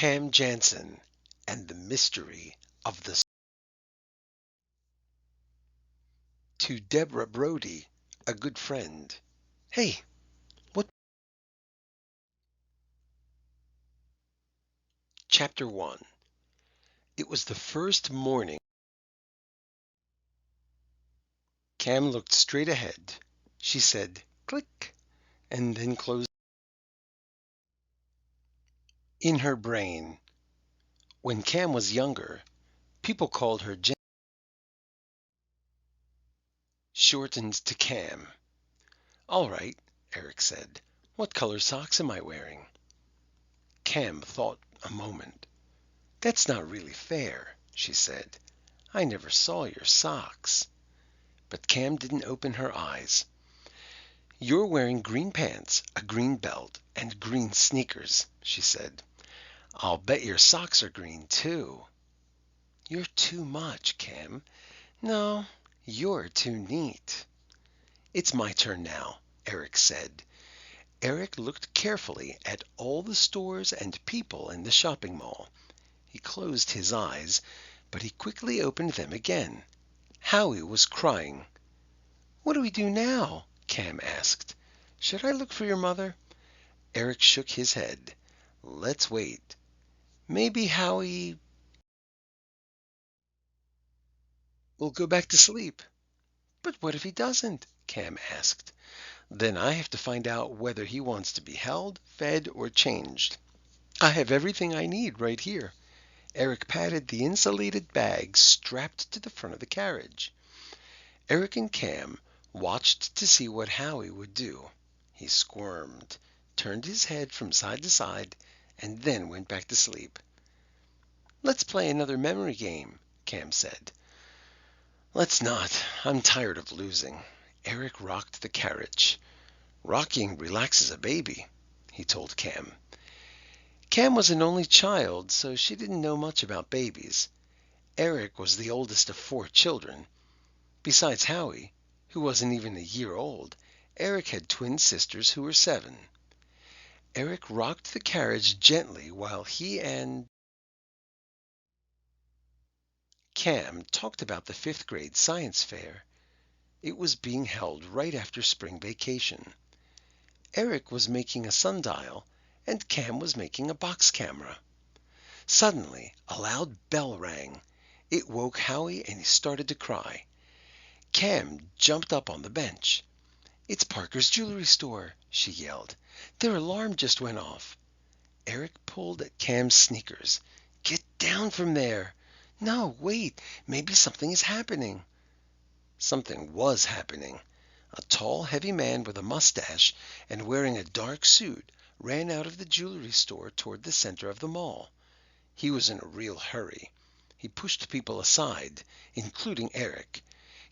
Cam Jansen and the Mystery of the To Deborah Brody, a good friend. Hey, what? Chapter 1. It was the first morning. Cam looked straight ahead. She said, click, and then closed. In her brain, when Cam was younger, people called her Jen, shortened to Cam. All right, Eric said. What color socks am I wearing? Cam thought a moment. That's not really fair, she said. I never saw your socks. But Cam didn't open her eyes. You're wearing green pants, a green belt, and green sneakers, she said. I'll bet your socks are green, too. You're too much, Cam. No, you're too neat. It's my turn now, Eric said. Eric looked carefully at all the stores and people in the shopping mall. He closed his eyes, but he quickly opened them again. Howie was crying. What do we do now? Cam asked. Should I look for your mother? Eric shook his head. Let's wait. Maybe Howie will go back to sleep. But what if he doesn't? Cam asked. Then I have to find out whether he wants to be held, fed, or changed. I have everything I need right here. Eric patted the insulated bag strapped to the front of the carriage. Eric and Cam watched to see what Howie would do. He squirmed, turned his head from side to side, and then went back to sleep. Let's play another memory game, Cam said. Let's not. I'm tired of losing. Eric rocked the carriage. Rocking relaxes a baby, he told Cam. Cam was an only child, so she didn't know much about babies. Eric was the oldest of 4 children. Besides Howie, who wasn't even a year old, Eric had twin sisters who were 7. Eric rocked the carriage gently while he and Cam talked about the 5th grade science fair. It was being held right after spring vacation. Eric was making a sundial, and Cam was making a box camera. Suddenly, a loud bell rang. It woke Howie and he started to cry. Cam jumped up on the bench. It's Parker's jewelry store, she yelled. Their alarm just went off. Eric pulled at Cam's sneakers. Get down from there. No, wait. Maybe something is happening. Something was happening. A tall, heavy man with a mustache and wearing a dark suit ran out of the jewelry store toward the center of the mall. He was in a real hurry. He pushed people aside, including Eric.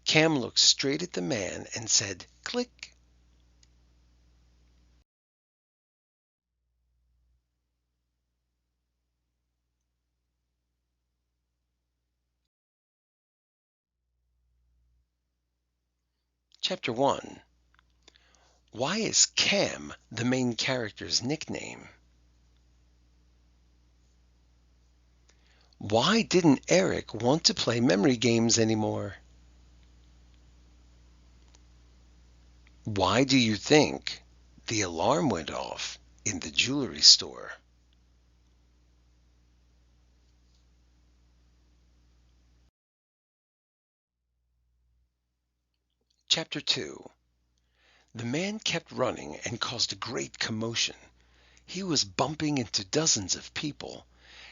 Cam looked straight at the man and said, click. Chapter 1. Why is Cam the main character's nickname? Why didn't Eric want to play memory games anymore? Why do you think the alarm went off in the jewelry store? Chapter 2. The man kept running and caused a great commotion. He was bumping into dozens of people.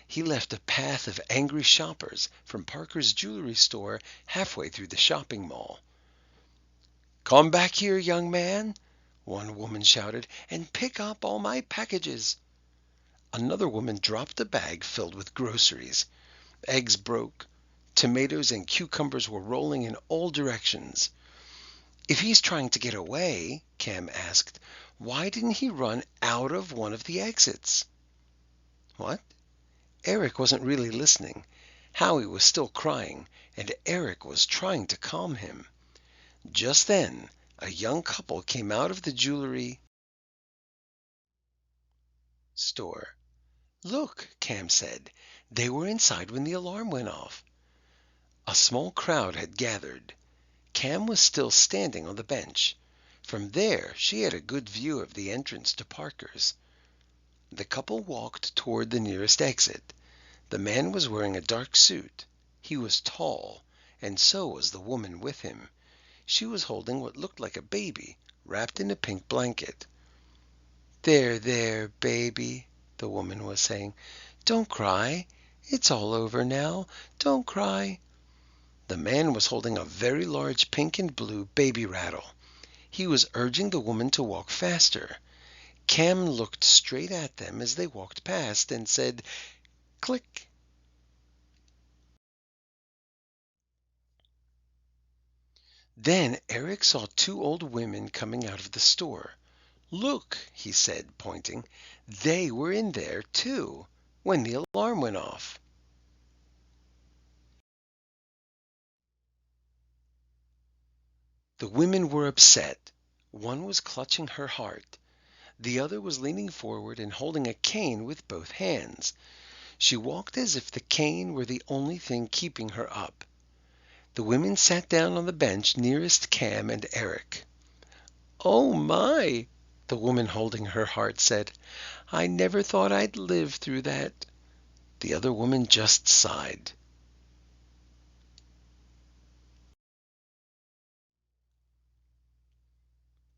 He left a path of angry shoppers from Parker's jewelry store halfway through the shopping mall. Come back here, young man, one woman shouted, and pick up all my packages. Another woman dropped a bag filled with groceries. Eggs broke. Tomatoes and cucumbers were rolling in all directions. If he's trying to get away, Cam asked, why didn't he run out of one of the exits? What? Eric wasn't really listening. Howie was still crying, and Eric was trying to calm him. Just then, a young couple came out of the jewelry store. Look, Cam said. They were inside when the alarm went off. A small crowd had gathered. Cam was still standing on the bench. From there, she had a good view of the entrance to Parker's. The couple walked toward the nearest exit. The man was wearing a dark suit. He was tall, and so was the woman with him. She was holding what looked like a baby, wrapped in a pink blanket. "There, there, baby," the woman was saying. "Don't cry. It's all over now. Don't cry." The man was holding a very large pink and blue baby rattle. He was urging the woman to walk faster. Cam looked straight at them as they walked past and said, "Click." Then Eric saw two old women coming out of the store. "Look," he said, pointing. "They were in there, too, when the alarm went off." The women were upset. One was clutching her heart. The other was leaning forward and holding a cane with both hands. She walked as if the cane were the only thing keeping her up. The women sat down on the bench nearest Cam and Eric. "Oh, my," the woman holding her heart said. "I never thought I'd live through that." The other woman just sighed.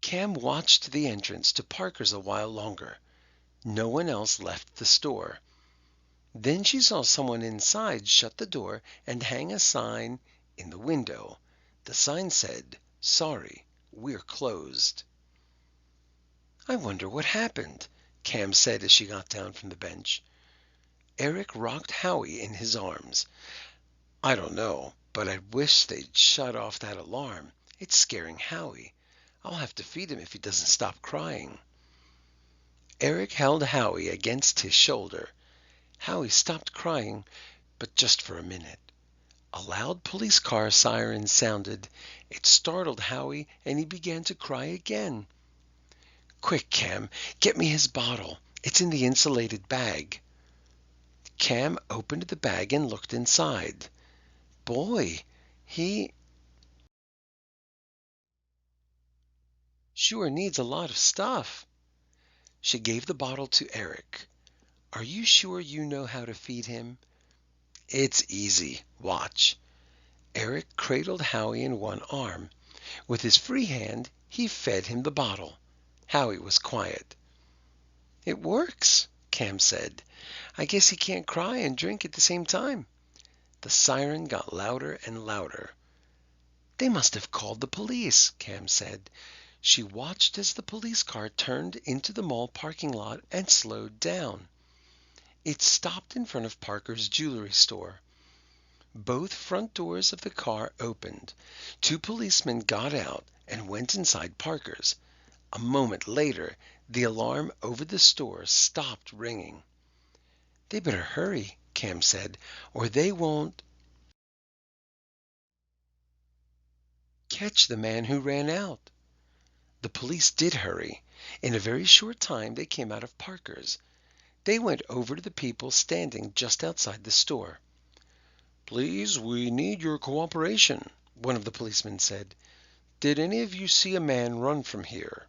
Cam watched the entrance to Parker's a while longer. No one else left the store. Then she saw someone inside shut the door and hang a sign in the window. The sign said, "Sorry, we're closed." "I wonder what happened," Cam said as she got down from the bench. Eric rocked Howie in his arms. "I don't know, but I wish they'd shut off that alarm. It's scaring Howie. I'll have to feed him if he doesn't stop crying." Eric held Howie against his shoulder. Howie stopped crying, but just for a minute. A loud police car siren sounded. It startled Howie, and he began to cry again. "Quick, Cam, get me his bottle. It's in the insulated bag." Cam opened the bag and looked inside. Boy, he sure needs a lot of stuff. She gave the bottle to Eric. "Are you sure you know how to feed him?" "It's easy. Watch." Eric cradled Howie in one arm. With his free hand, he fed him the bottle. Howie was quiet. "It works," Cam said. "I guess he can't cry and drink at the same time." The siren got louder and louder. "They must have called the police," Cam said. She watched as the police car turned into the mall parking lot and slowed down. It stopped in front of Parker's jewelry store. Both front doors of the car opened. Two policemen got out and went inside Parker's. A moment later, the alarm over the store stopped ringing. "They better hurry," Cam said, "or they won't catch the man who ran out." The police did hurry. In a very short time they came out of Parker's. They went over to the people standing just outside the store. "Please, we need your cooperation," one of the policemen said. "Did any of you see a man run from here?"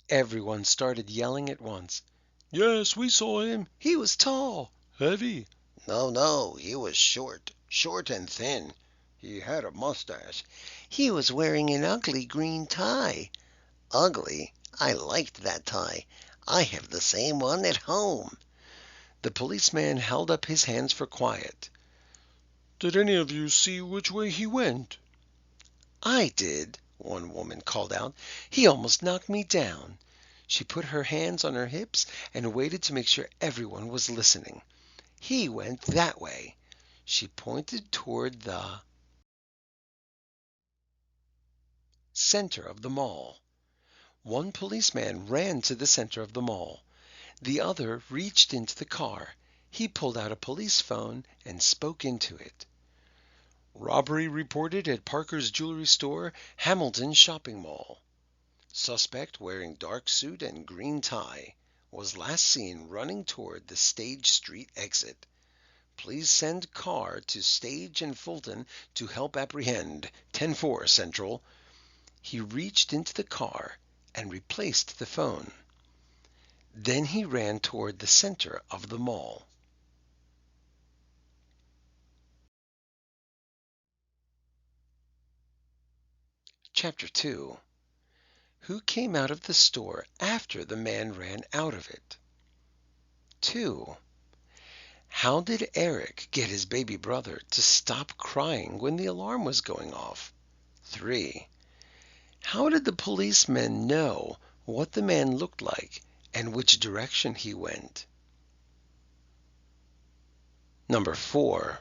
Everyone started yelling at once. "Yes, we saw him. He was tall, heavy." No, no, he was short, short and thin. He had a mustache. He was wearing an ugly green tie. Ugly? I liked that tie. I have the same one at home. The policeman held up his hands for quiet. Did any of you see which way he went?" "I did," one woman called out. "He almost knocked me down." She put her hands on her hips and waited to make sure everyone was listening. "He went that way." She pointed toward the center of the mall. One policeman ran to the center of the mall. The other reached into the car. He pulled out a police phone and spoke into it. "Robbery reported at Parker's Jewelry Store, Hamilton Shopping Mall." Suspect wearing dark suit and green tie was last seen running toward the Stage Street exit. Please send car to Stage and Fulton to help apprehend 10-4 Central. He reached into the car and replaced the phone. Then he ran toward the center of the mall. Chapter 2. Who came out of the store after the man ran out of it? 2. How did Eric get his baby brother to stop crying when the alarm was going off? 3. How did the policemen know what the man looked like and which direction he went? Number 4.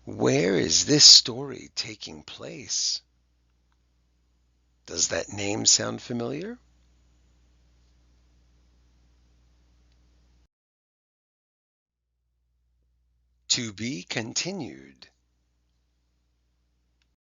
Where is this story taking place? Does that name sound familiar? To be continued.